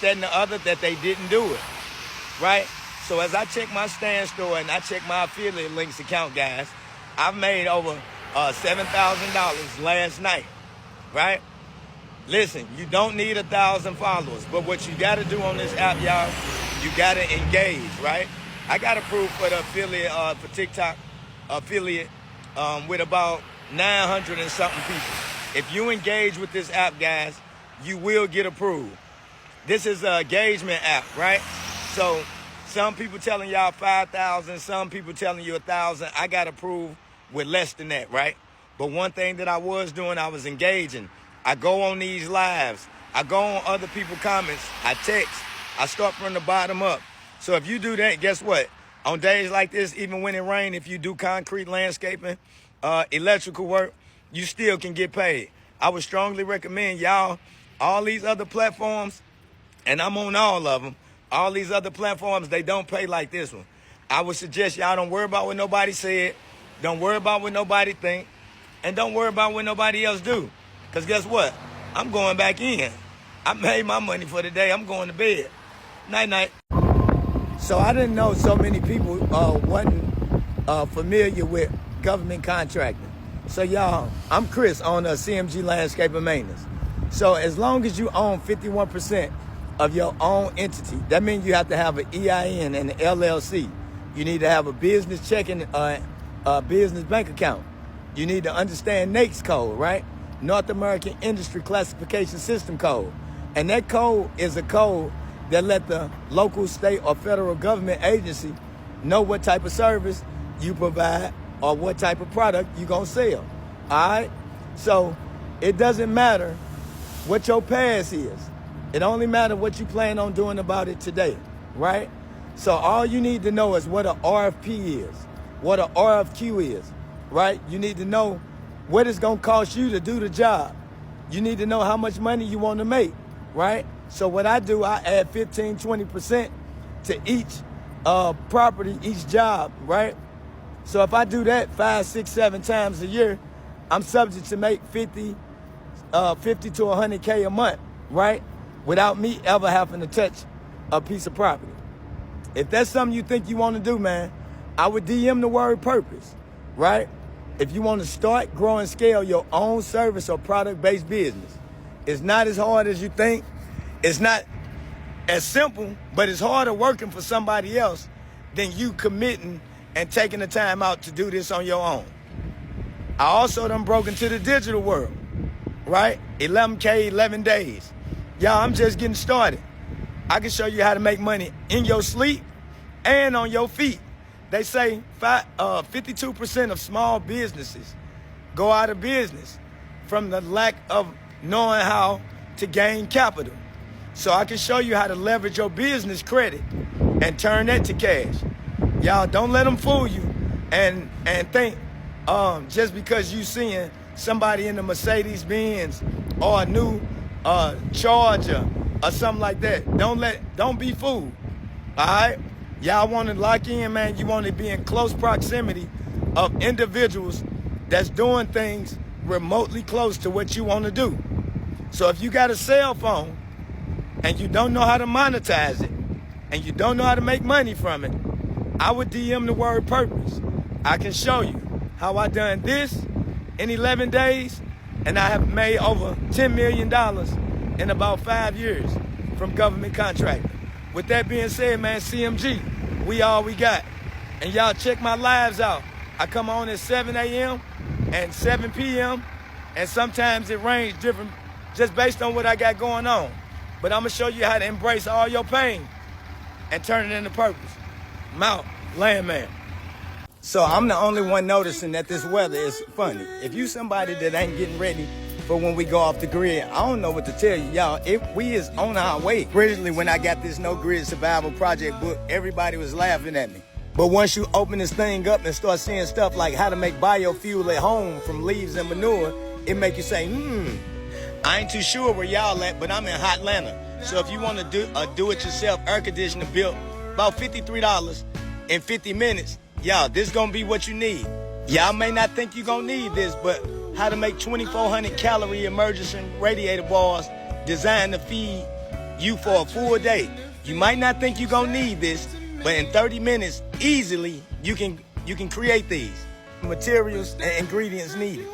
that and the other that they didn't do it, right? So as I check my stand store and I check my affiliate links account, guys, I've made over $7,000 last night, right? Listen, you don't need 1,000 followers, but what you got to do on this app, y'all, you got to engage, right? I got approved for the affiliate, for TikTok affiliate with about 900 and something people. If you engage with this app, guys, you will get approved. This is an engagement app, right? So some people telling y'all 5,000, some people telling you 1,000. I got approved with less than that, right? But one thing that I was doing, I was engaging. I go on these lives. I go on other people's comments. I text. I start from the bottom up. So if you do that, guess what? On days like this, even when it rains, if you do concrete landscaping, electrical work, you still can get paid. I would strongly recommend y'all, all these other platforms, and I'm on all of them, all these other platforms, they don't pay like this one. I would suggest y'all don't worry about what nobody said, don't worry about what nobody think, and don't worry about what nobody else do. Because guess what? I'm going back in. I made my money for the day. I'm going to bed. Night-night. So I didn't know so many people wasn't familiar with government contracting. So y'all, I'm Chris on CMG Landscape and Maintenance. So as long as you own 51% of your own entity, that means you have to have an EIN and an LLC. You need to have a business checking, business bank account. You need to understand NAICS code, right? North American Industry Classification System code. And that code is a code that let the local, state, or federal government agency know what type of service you provide or what type of product you're going to sell. All right? So it doesn't matter what your past is. It only matters what you plan on doing about it today, right? So all you need to know is what an RFP is, what an RFQ is, right? You need to know what it's going to cost you to do the job. You need to know how much money you want to make, right? So what I do, I add 15, 20% to each property, each job, right? So if I do that 5, 6, 7 times a year, I'm subject to make 50 to 100K a month, right? Without me ever having to touch a piece of property. If that's something you think you want to do, man, I would DM the word purpose, right? If you want to start, grow, and scale your own service or product-based business, it's not as hard as you think. It's not as simple, but it's harder working for somebody else than you committing and taking the time out to do this on your own. I also done broke into the digital world, right? 11K, 11 days. Y'all, I'm just getting started. I can show you how to make money in your sleep and on your feet. They say 52% of small businesses go out of business from the lack of knowing how to gain capital. So I can show you how to leverage your business credit and turn that to cash. Y'all, don't let them fool you and think just because you seeing somebody in a Mercedes Benz or a new Charger or something like that. Don't be fooled. All right? Y'all want to lock in, man. You want to be in close proximity of individuals that's doing things remotely close to what you want to do. So if you got a cell phone and you don't know how to monetize it and you don't know how to make money from it, I would DM the word purpose. I can show you how I done this in 11 days, and I have made over $10 million in about 5 years from government contracting. With that being said, man, CMG, we all we got. And y'all check my lives out. I come on at 7 a.m. and 7 p.m. and sometimes it ranges different just based on what I got going on. But I'm going to show you how to embrace all your pain and turn it into purpose. I'm out. Landman. So I'm the only one noticing that this weather is funny. If you somebody that ain't getting ready for when we go off the grid, I don't know what to tell you, y'all. We is on our way. Originally, when I got this No Grid Survival Project book, everybody was laughing at me. But once you open this thing up and start seeing stuff like how to make biofuel at home from leaves and manure, it make you say, I ain't too sure where y'all at, but I'm in Hot Atlanta. So if you want to do a do-it-yourself air conditioner built about $53 in 50 minutes, y'all, this gonna be what you need. Y'all may not think you're gonna need this, but how to make 2,400 calorie emergency radiator bars designed to feed you for a full day. You might not think you're gonna need this, but in 30 minutes, easily, you can create these materials and ingredients needed.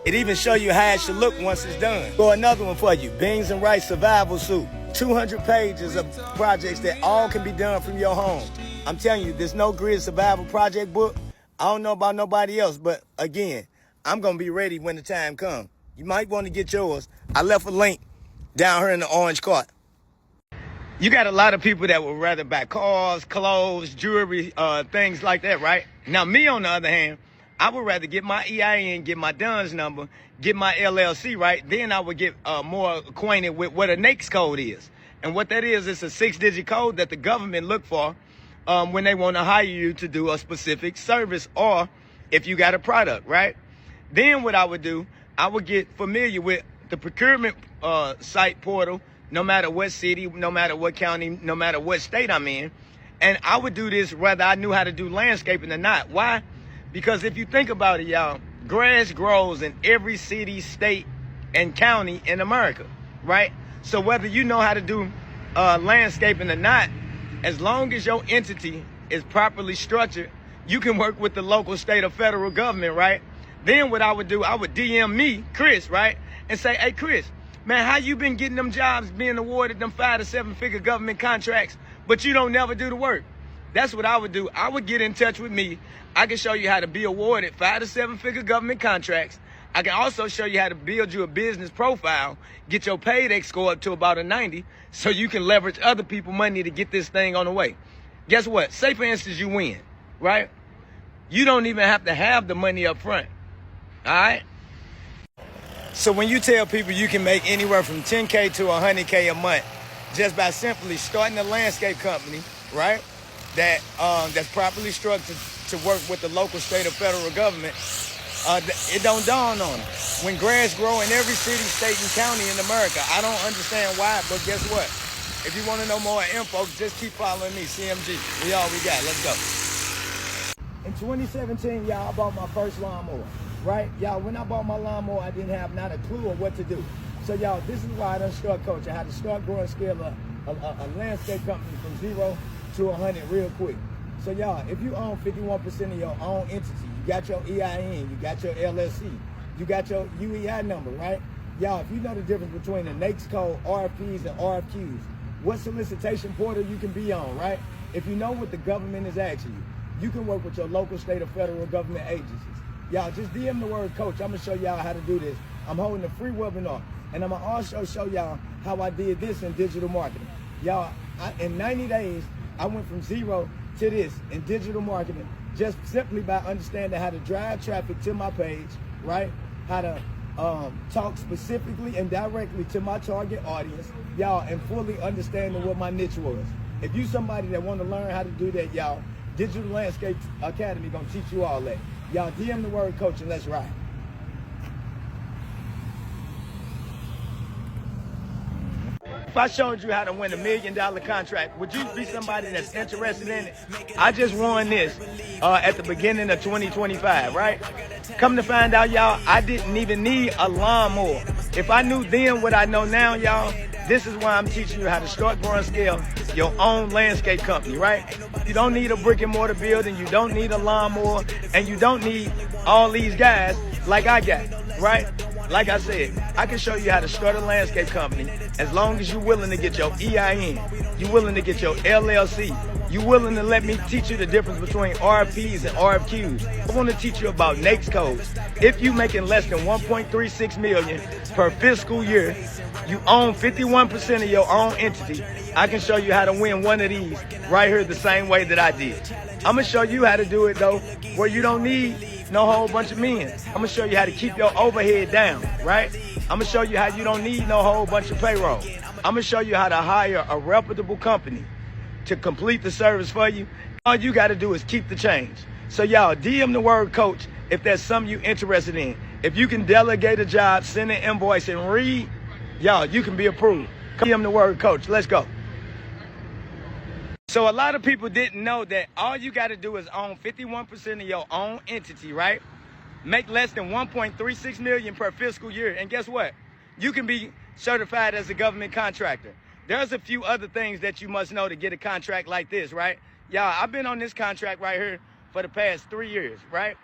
It even show you how it should look once it's done. Go another one for you, beans and rice survival soup. 200 pages of projects that all can be done from your home. I'm telling you, this No Grid Survival Project book, I don't know about nobody else, but again, I'm gonna be ready when the time comes. You might want to get yours. I left a link down here in the orange cart. You got a lot of people that would rather buy cars, clothes, jewelry, things like that, right? Now, me, on the other hand, I would rather get my EIN, get my DUNS number, get my LLC, right? Then I would get more acquainted with what a NAICS code is. And what that is, it's a 6-digit code that the government look for when they want to hire you to do a specific service or if you got a product, right? Then what I would do, I would get familiar with the procurement site portal, no matter what city, no matter what county, no matter what state I'm in. And I would do this whether I knew how to do landscaping or not. Why? Because if you think about it, y'all, grass grows in every city, state, and county in America, right? So whether you know how to do landscaping or not, as long as your entity is properly structured, you can work with the local, state, or federal government, right? Then what I would do, I would DM me, Chris, right? And say, hey, Chris, man, how you been getting them jobs, being awarded them 5 to 7 figure government contracts, but you don't never do the work? That's what I would do. I would get in touch with me. I can show you how to be awarded 5 to 7 figure government contracts. I can also show you how to build you a business profile, get your paydex score up to about a 90, so you can leverage other people's money to get this thing on the way. Guess what? Say, for instance, you win, right? You don't even have to have the money up front, all right? So when you tell people you can make anywhere from 10K to 100K a month just by simply starting a landscape company, right, that's properly structured to work with the local, state, or federal government, it don't dawn on them. When grass grow in every city, state, and county in America, I don't understand why, but guess what? If you want to know more info, just keep following me, CMG. We all we got. Let's go. In 2017, y'all, I bought my first lawnmower, right? Y'all, when I bought my lawnmower, I didn't have not a clue of what to do. So, y'all, this is why I done start coaching. I had to start growing scale a landscape company from 0 to 100 real quick. So, y'all, if you own 51% of your own entity, you got your EIN, you got your LLC, you got your UEI number, right? Y'all, if you know the difference between the NAICS code, RFPs, and RFQs, what solicitation portal you can be on, right? If you know what the government is asking you, you can work with your local, state, or federal government agencies. Y'all, just DM the word coach. I'm going to show y'all how to do this. I'm holding a free webinar, and I'm going to also show y'all how I did this in digital marketing. Y'all, in 90 days, I went from 0 to this in digital marketing just simply by understanding how to drive traffic to my page, right? How to talk specifically and directly to my target audience, y'all, and fully understanding what my niche was. If you somebody that want to learn how to do that, y'all, Digital Landscape Academy gonna teach you all that. Y'all, DM the word coach and let's ride. If I showed you how to win $1 million contract, would you be somebody that's interested in it? I just won this at the beginning of 2025, right? Come to find out, y'all, I didn't even need a lawnmower. If I knew then what I know now, y'all, this is why I'm teaching you how to start, grow, and scale your own landscape company, right? You don't need a brick and mortar building, you don't need a lawnmower, and you don't need all these guys like I got, right? Like I said, I can show you how to start a landscape company as long as you're willing to get your EIN, you're willing to get your LLC, you're willing to let me teach you the difference between RFPs and RFQs. I want to teach you about NAICS codes. If you're making less than $1.36 million per fiscal year, you own 51% of your own entity, I can show you how to win one of these right here the same way that I did. I'm going to show you how to do it, though, where you don't need no whole bunch of men. I'm going to show you how to keep your overhead down, right? I'm going to show you how you don't need no whole bunch of payroll. I'm going to show you how to hire a reputable company to complete the service for you. All you got to do is keep the change. So, y'all, DM the word coach if there's something you're interested in. If you can delegate a job, send an invoice, and read, y'all, you can be approved. DM the word coach. Let's go. So a lot of people didn't know that all you got to do is own 51% of your own entity, right? Make less than 1.36 million per fiscal year. And guess what? You can be certified as a government contractor. There's a few other things that you must know to get a contract like this, right? Y'all, I've been on this contract right here for the past 3 years, right?